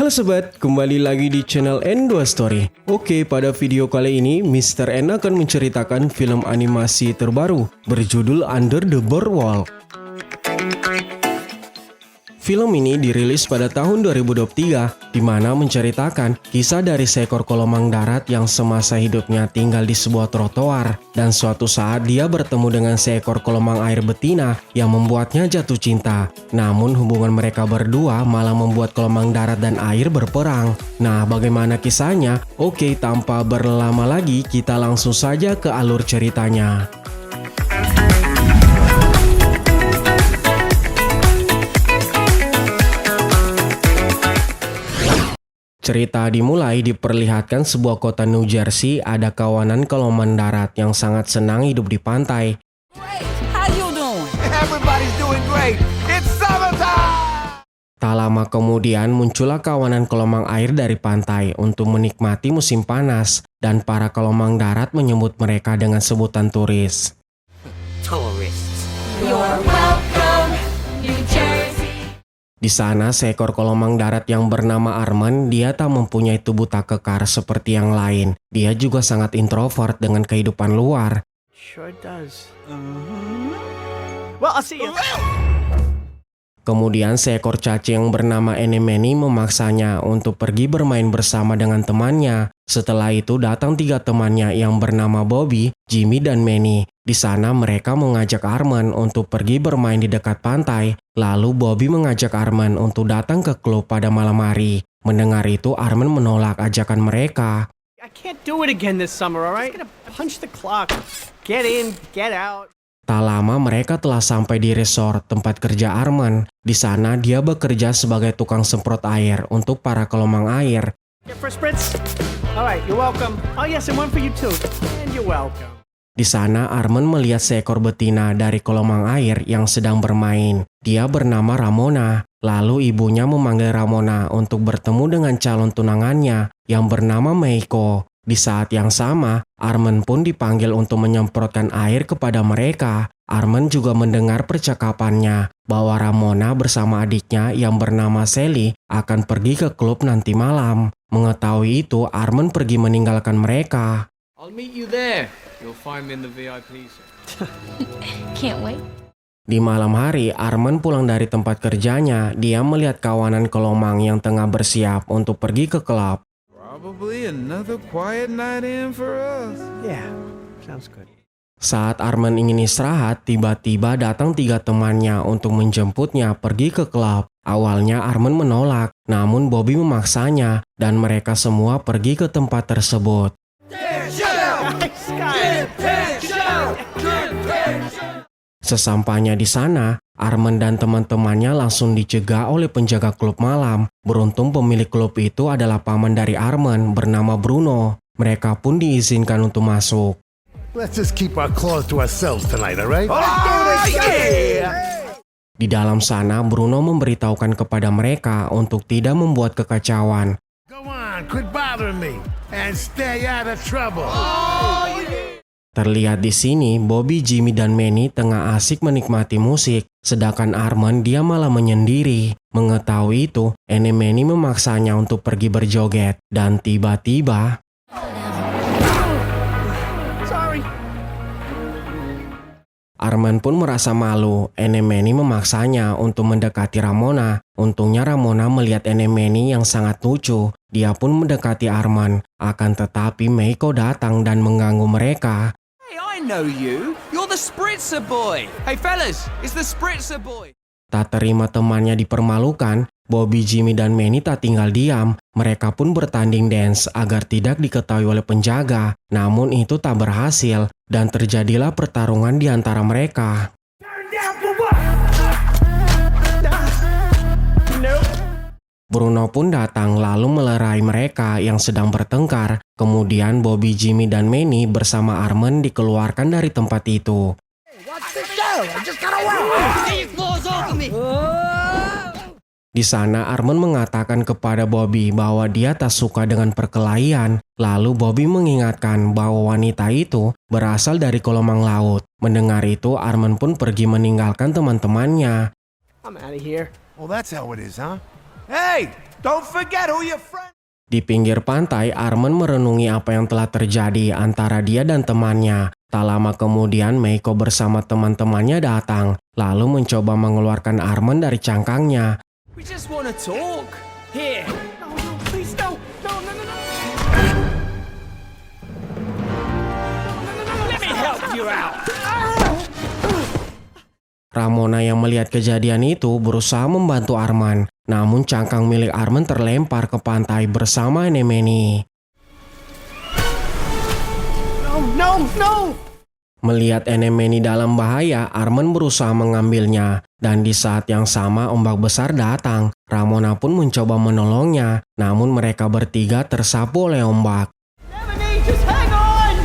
Halo sobat, kembali lagi di channel N2 Story. Oke, pada video kali ini Mr. N akan menceritakan film animasi terbaru berjudul Under the Boardwalk. Film ini dirilis pada tahun 2023, di mana menceritakan kisah dari seekor kolomang darat yang semasa hidupnya tinggal di sebuah trotoar, dan suatu saat dia bertemu dengan seekor kolomang air betina yang membuatnya jatuh cinta. Namun hubungan mereka berdua malah membuat kolomang darat dan air berperang. Nah, bagaimana kisahnya? Oke, tanpa berlama lagi kita langsung saja ke alur ceritanya. Cerita dimulai diperlihatkan sebuah kota New Jersey, ada kawanan kolomang darat yang sangat senang hidup di pantai. Tak lama kemudian muncullah kawanan kolomang air dari pantai untuk menikmati musim panas, dan para kolomang darat menyebut mereka dengan sebutan turis. Di sana seekor kolomang darat yang bernama Arman, dia tak mempunyai tubuh tak kekar seperti yang lain. Dia juga sangat introvert dengan kehidupan luar. Kemudian seekor cacing yang bernama Anemone memaksanya untuk pergi bermain bersama dengan temannya. Setelah itu datang 3 temannya yang bernama Bobby, Jimmy, dan Manny. Di sana mereka mengajak Arman untuk pergi bermain di dekat pantai. Lalu Bobby mengajak Arman untuk datang ke klub pada malam hari. Mendengar itu Arman menolak ajakan mereka. I can't do it again this summer, all right? I'm gonna punch the clock. Get in, get out. Tak lama mereka telah sampai di resort tempat kerja Arman. Di sana dia bekerja sebagai tukang semprot air untuk para kolomang air. Get first spritz? All right, you're welcome. Oh yes, and one for you too. And you're welcome. Di sana Arman melihat seekor betina dari kolomang air yang sedang bermain. Dia bernama Ramona. Lalu ibunya memanggil Ramona untuk bertemu dengan calon tunangannya yang bernama Meiko. Di saat yang sama, Arman pun dipanggil untuk menyemprotkan air kepada mereka. Arman juga mendengar percakapannya bahwa Ramona bersama adiknya yang bernama Sally akan pergi ke klub nanti malam. Mengetahui itu, Arman pergi meninggalkan mereka. I'll meet you there. You'll find me in the VIP section. Can't wait. Di malam hari, Arman pulang dari tempat kerjanya. Dia melihat kawanan kolomang yang tengah bersiap untuk pergi ke klub. Probably another quiet night in for us. Yeah, sounds good. Saat Arman ingin istirahat, tiba-tiba datang 3 temannya untuk menjemputnya pergi ke klub. Awalnya Arman menolak, namun Bobby memaksanya dan mereka semua pergi ke tempat tersebut. Sesampainya di sana, Arman dan teman-temannya langsung dicegah oleh penjaga klub malam. Beruntung pemilik klub itu adalah paman dari Arman bernama Bruno. Mereka pun diizinkan untuk masuk. Let's just keep our claws to ourselves tonight, all right? Di dalam sana, Bruno memberitahukan kepada mereka untuk tidak membuat kekacauan. Go on, quit bothering me and stay out of trouble. Terlihat di sini, Bobby, Jimmy, dan Manny tengah asik menikmati musik, sedangkan Arman dia malah menyendiri. Mengetahui itu, Anemone memaksanya untuk pergi berjoget, dan tiba-tiba Arman pun merasa malu. Anemone memaksanya untuk mendekati Ramona. Untungnya Ramona melihat Anemone yang sangat lucu. Dia pun mendekati Arman. Akan tetapi Meiko datang dan mengganggu mereka. Hey, I know you. You're the Spritzer boy. Hey fellas, it's the Spritzer boy. Tak terima temannya dipermalukan, Bobby, Jimmy, dan Manny tak tinggal diam. Mereka pun bertanding dance agar tidak diketahui oleh penjaga. Namun itu tak berhasil dan terjadilah pertarungan di antara mereka. Bruno pun datang lalu melerai mereka yang sedang bertengkar. Kemudian Bobby, Jimmy, dan Manny bersama Arman dikeluarkan dari tempat itu. Di sana Arman mengatakan kepada Bobby bahwa dia tak suka dengan perkelahian. Lalu Bobby mengingatkan bahwa wanita itu berasal dari kolomang laut. Mendengar itu Arman pun pergi meninggalkan teman-temannya. I'm out of here. Well, that's how it is, huh? Hey, Don't forget who your friend. Di pinggir pantai, Arman merenungi apa yang telah terjadi antara dia dan temannya. Tak lama kemudian, Meiko bersama teman-temannya datang, lalu mencoba mengeluarkan Arman dari cangkangnya. We just want to talk. Here. No, no, please, no. No, no, no, no. Let me help you out. Ramona yang melihat kejadian itu berusaha membantu Arman, namun cangkang milik Arman terlempar ke pantai bersama Anemone. No, no, no. Melihat Anemone dalam bahaya, Arman berusaha mengambilnya, dan di saat yang sama ombak besar datang. Ramona pun mencoba menolongnya, namun mereka bertiga tersapu oleh ombak. Anemone, just hang on.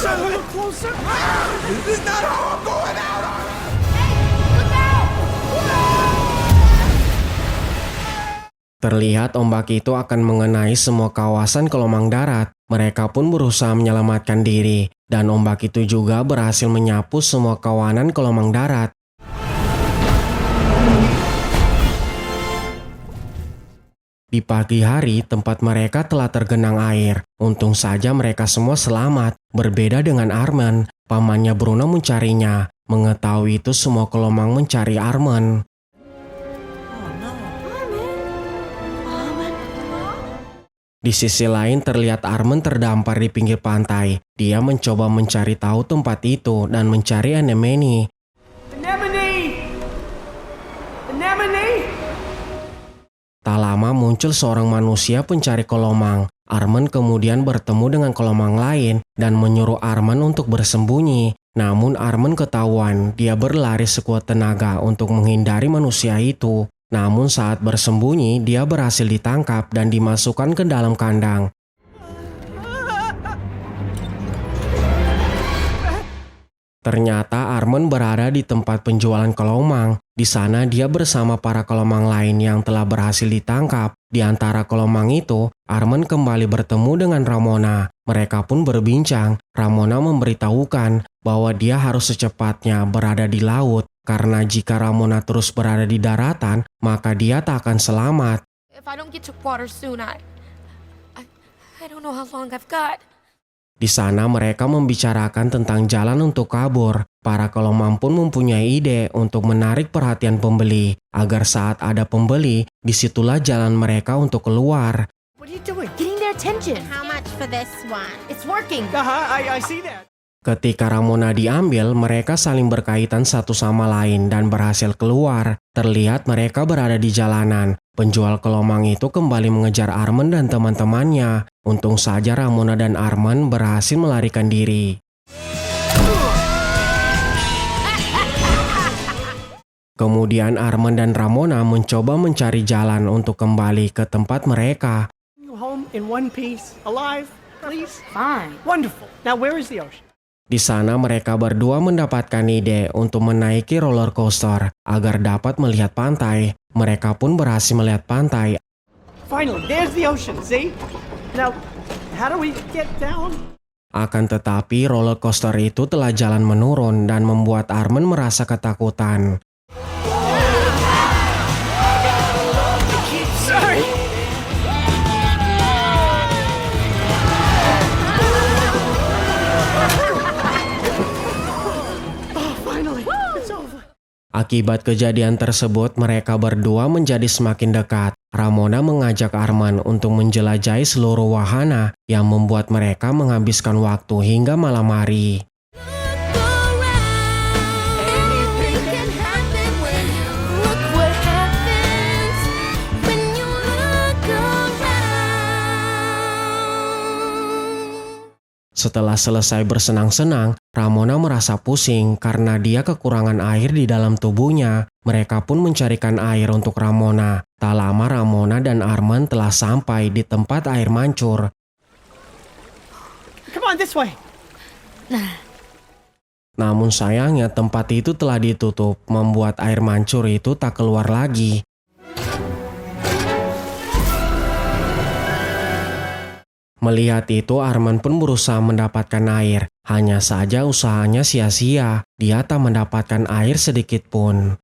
A little closer. This is not how I'm going out. Terlihat ombak itu akan mengenai semua kawasan Kelomang Darat. Mereka pun berusaha menyelamatkan diri, dan ombak itu juga berhasil menyapu semua kawanan Kelomang Darat. Di pagi hari, tempat mereka telah tergenang air. Untung saja mereka semua selamat. Berbeda dengan Arman, pamannya Bruno mencarinya. Mengetahui itu, semua Kelomang mencari Arman. Di sisi lain terlihat Arman terdampar di pinggir pantai. Dia mencoba mencari tahu tempat itu dan mencari Anemone. Anemone! Anemone! Tak lama muncul seorang manusia pencari Kelomang. Arman kemudian bertemu dengan Kelomang lain dan menyuruh Arman untuk bersembunyi. Namun Arman ketahuan, dia berlari sekuat tenaga untuk menghindari manusia itu. Namun saat bersembunyi, dia berhasil ditangkap dan dimasukkan ke dalam kandang. Ternyata Arman berada di tempat penjualan Kelomang. Di sana dia bersama para Kelomang lain yang telah berhasil ditangkap. Di antara Kelomang itu, Arman kembali bertemu dengan Ramona. Mereka pun berbincang. Ramona memberitahukan bahwa dia harus secepatnya berada di laut. Karena jika Ramona terus berada di daratan, maka dia tak akan selamat. If I don't get to water soon, I don't know how long I've got. Di sana mereka membicarakan tentang jalan untuk kabur. Para Kelomang pun mempunyai ide untuk menarik perhatian pembeli. Agar saat ada pembeli, disitulah jalan mereka untuk keluar. What are you doing? Getting their attention. How much for this one? It's working. I see that. Ketika Ramona diambil, mereka saling berkaitan satu sama lain dan berhasil keluar. Terlihat mereka berada di jalanan. Penjual Kelomang itu kembali mengejar Arman dan teman-temannya. Untung saja Ramona dan Arman berhasil melarikan diri. Kemudian Arman dan Ramona mencoba mencari jalan untuk kembali ke tempat mereka. You home in one piece, alive, please? Fine. Wonderful. Now where is the ocean? Di sana mereka berdua mendapatkan ide untuk menaiki roller coaster agar dapat melihat pantai. Mereka pun berhasil melihat pantai. Finally, there's the ocean, see? Now, how do we get down? Akan tetapi roller coaster itu telah jalan menurun dan membuat Arman merasa ketakutan. Sorry! Akibat kejadian tersebut, mereka berdua menjadi semakin dekat. Ramona mengajak Arman untuk menjelajahi seluruh wahana yang membuat mereka menghabiskan waktu hingga malam hari. Setelah selesai bersenang-senang, Ramona merasa pusing karena dia kekurangan air di dalam tubuhnya. Mereka pun mencarikan air untuk Ramona. Tak lama Ramona dan Arman telah sampai di tempat air mancur. Come on, this way. Namun sayangnya tempat itu telah ditutup, membuat air mancur itu tak keluar lagi. Melihat itu, Arman pun berusaha mendapatkan air. Hanya saja usahanya sia-sia. Dia tak mendapatkan air sedikit pun.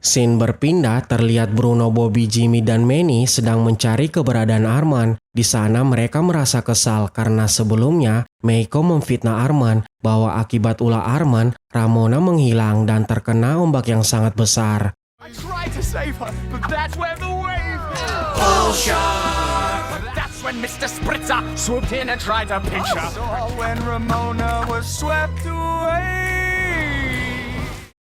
Scene berpindah, terlihat Bruno, Bobby, Jimmy, dan Manny sedang mencari keberadaan Arman. Di sana mereka merasa kesal karena sebelumnya Meiko memfitnah Arman bahwa akibat ulah Arman, Ramona menghilang dan terkena ombak yang sangat besar. I tried to save her, but that's where the wave hit. Bullshit! But that's when Mr. Spritzer swooped in and tried to pinch her. All when Ramona was swept away.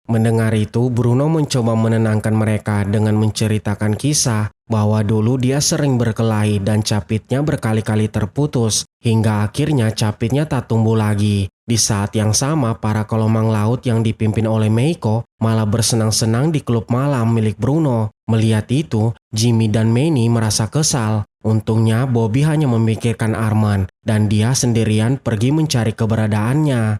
Mendengar itu, Bruno mencoba menenangkan mereka dengan menceritakan kisah bahwa dulu dia sering berkelahi dan capitnya berkali-kali terputus, hingga akhirnya capitnya tak tumbuh lagi. Di saat yang sama, para kelomang laut yang dipimpin oleh Meiko malah bersenang-senang di klub malam milik Bruno. Melihat itu, Jimmy dan Manny merasa kesal. Untungnya Bobby hanya memikirkan Arman dan dia sendirian pergi mencari keberadaannya.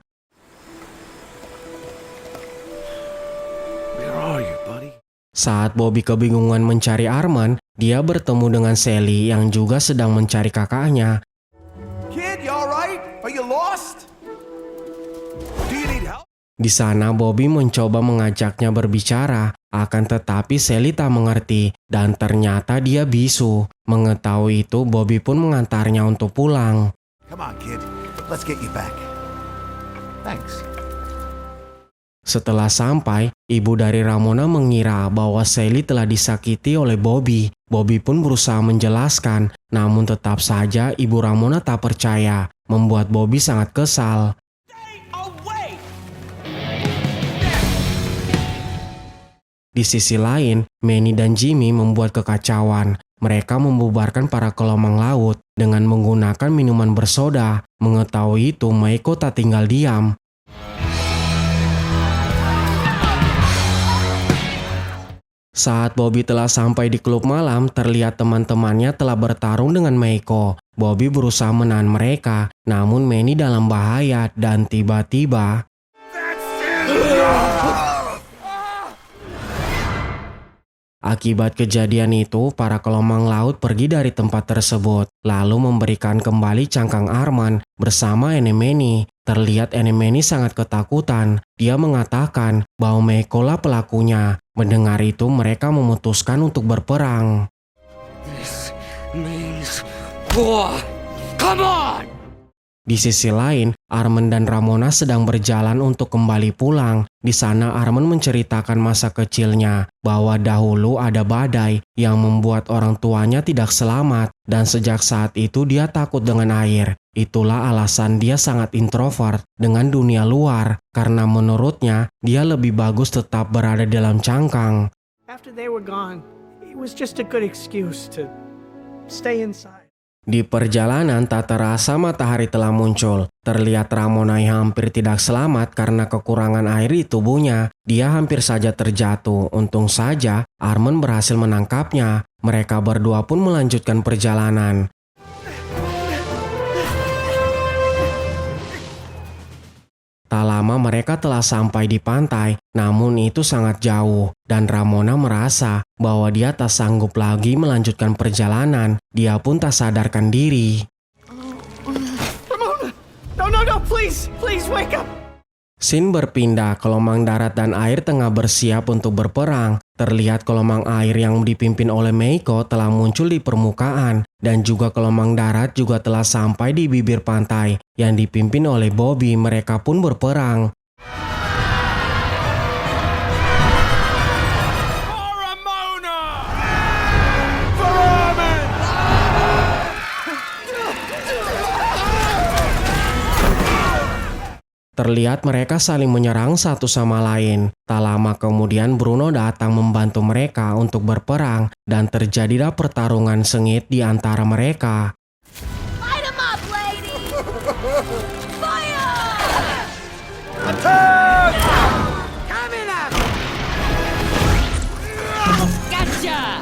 Saat Bobby kebingungan mencari Arman, dia bertemu dengan Sally yang juga sedang mencari kakaknya. Kid, you alright? Are you lost? Do you need help? Di sana Bobby mencoba mengajaknya berbicara, akan tetapi Sally tak mengerti dan ternyata dia bisu. Mengetahui itu, Bobby pun mengantarnya untuk pulang. Come on, kid. Let's get you back. Thanks. Setelah sampai, ibu dari Ramona mengira bahwa Sally telah disakiti oleh Bobby. Bobby pun berusaha menjelaskan, namun tetap saja ibu Ramona tak percaya, membuat Bobby sangat kesal. Di sisi lain, Manny dan Jimmy membuat kekacauan. Mereka membubarkan para kelomang laut dengan menggunakan minuman bersoda. Mengetahui itu, Meiko tak tinggal diam. Saat Bobby telah sampai di klub malam, terlihat teman-temannya telah bertarung dengan Meiko. Bobby berusaha menahan mereka, namun Manny dalam bahaya dan tiba-tiba... Akibat kejadian itu, para kelomang laut pergi dari tempat tersebut, lalu memberikan kembali cangkang Arman bersama Manny. Terlihat Manny sangat ketakutan. Dia mengatakan bahwa Meiko lah pelakunya. Mendengar itu, mereka memutuskan untuk berperang. This means war. Come on! Di sisi lain, Arman dan Ramona sedang berjalan untuk kembali pulang. Di sana Arman menceritakan masa kecilnya, bahwa dahulu ada badai yang membuat orang tuanya tidak selamat, dan sejak saat itu dia takut dengan air. Itulah alasan dia sangat introvert dengan dunia luar, karena menurutnya dia lebih bagus tetap berada dalam cangkang. After they were gone, it was just a good excuse to stay inside. Di perjalanan tak terasa matahari telah muncul. Terlihat Ramona yang hampir tidak selamat karena kekurangan air di tubuhnya. Dia hampir saja terjatuh. Untung saja Arman berhasil menangkapnya. Mereka berdua pun melanjutkan perjalanan. Tak lama mereka telah sampai di pantai, namun itu sangat jauh. Dan Ramona merasa bahwa dia tak sanggup lagi melanjutkan perjalanan. Dia pun tak sadarkan diri. Ramona! No, please! Please wake up! Scene berpindah, kelomang darat dan air tengah bersiap untuk berperang. Terlihat kelomang air yang dipimpin oleh Meiko telah muncul di permukaan. Dan juga kelomang darat juga telah sampai di bibir pantai yang dipimpin oleh Bobby. Mereka pun berperang. Terlihat mereka saling menyerang satu sama lain. Tak lama kemudian Bruno datang membantu mereka untuk berperang dan terjadilah pertarungan sengit di antara mereka. Light 'em up, lady! Fire! Attack! Coming up! Gotcha!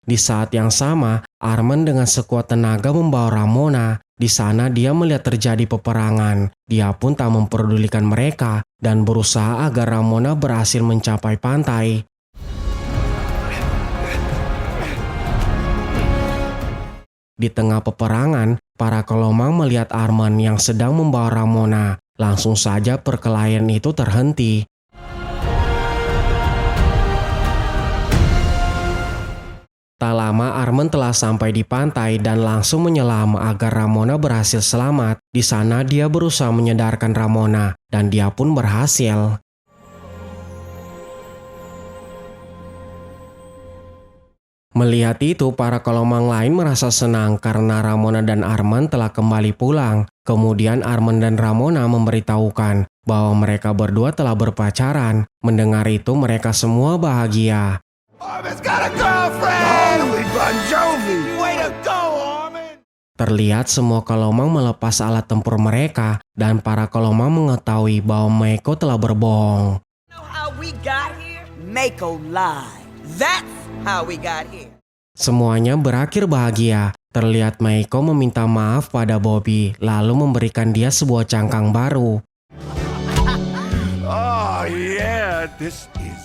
Di saat yang sama, Arman dengan sekuat tenaga membawa Ramona. Di sana dia melihat terjadi peperangan. Dia pun tak memperdulikan mereka dan berusaha agar Ramona berhasil mencapai pantai. Di tengah peperangan, para kelomang melihat Arman yang sedang membawa Ramona. Langsung saja perkelahian itu terhenti. Tak lama Arman telah sampai di pantai dan langsung menyelam agar Ramona berhasil selamat. Di sana dia berusaha menyadarkan Ramona dan dia pun berhasil. Melihat itu, para kolomang lain merasa senang karena Ramona dan Arman telah kembali pulang. Kemudian Arman dan Ramona memberitahukan bahwa mereka berdua telah berpacaran. Mendengar itu mereka semua bahagia. Armin's got a girlfriend! Holy Bon Jovi! Way to go, Armin! Terlihat semua kolomang melepas alat tempur mereka dan para kolomang mengetahui bahwa Meiko telah berbohong. Know how we got here? Mako lied. That's how we got here. Semuanya berakhir bahagia. Terlihat Meiko meminta maaf pada Bobby lalu memberikan dia sebuah cangkang baru. Oh, yeah, this is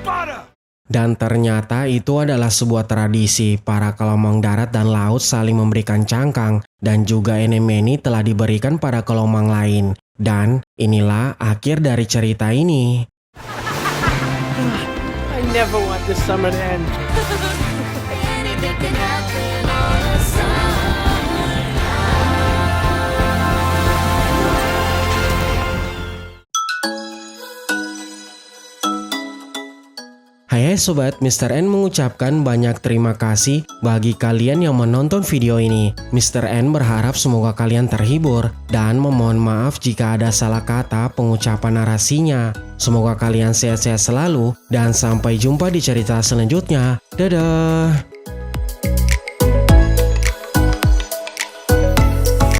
butter! Dan ternyata itu adalah sebuah tradisi. Para kolomang darat dan laut saling memberikan cangkang dan juga enemeni telah diberikan pada kolomang lain. Dan inilah akhir dari cerita ini. I never want this summer to end. Anything can happen on a summer night. Hai sobat, Mr. N mengucapkan banyak terima kasih bagi kalian yang menonton video ini. Mr. N berharap semoga kalian terhibur dan memohon maaf jika ada salah kata pengucapan narasinya. Semoga kalian sehat-sehat selalu dan sampai jumpa di cerita selanjutnya. Dadah!